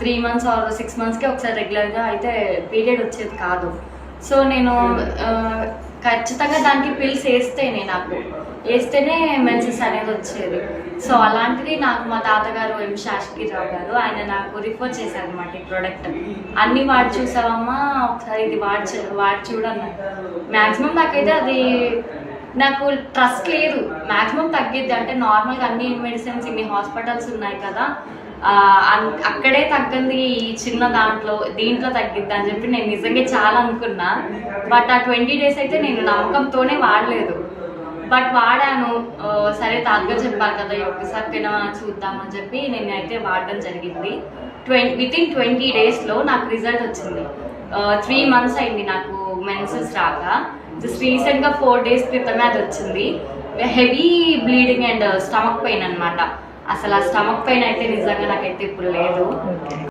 3 months are 6 monthsకి ఒకసారి రెగ్యులర్గా అయితే పీరియడ్ వచ్చేది కాదు. సో నేను ఖచ్చితంగా దానికి పిల్స్ వేస్తేనే మెన్సెస్ అనేది వచ్చేది. సో అలాంటిది నాకు మా తాతగారు ఎం శాస్త్రిరావు గారు ఆయన నాకు రిఫర్ చేశారనమాట ఈ ప్రోడక్ట్. అన్ని వాడి చూసావమ్మా, ఒకసారి ఇది వాడి చూడన్నారు. మ్యాక్సిమం నాకైతే అది నాకు ట్రస్ట్ లేదు. మ్యాక్సిమం తగ్గిద్ది అంటే నార్మల్గా అన్ని మెడిసిన్స్ ఇన్ని హాస్పిటల్స్ ఉన్నాయి కదా, అక్కడే తగ్గింది ఈ చిన్న దీంట్లో తగ్గిద్ది అని చెప్పి నేను నిజంగా చాలా అనుకున్నా. బట్ ఆ 20 days అయితే నేను నమ్మకంతోనే వాడలేదు. బట్ వాడాను. సరే తాతగారు చెప్పారు కదా ఒక్కసారి చూద్దామని చెప్పి నేను అయితే వాడడం జరిగింది. వితిన్ 20 daysలో నాకు రిజల్ట్ వచ్చింది. 3 months అయింది నాకు మెన్సెస్ రాక. జస్ట్ రీసెంట్గా 4 days క్రితమే అది వచ్చింది. Heavy bleeding and stomach pain అనమాట. అసలు ఆ స్టమక్ పెయిన్ అయితే నిజంగా నాకైతే ఇప్పుడు లేదు.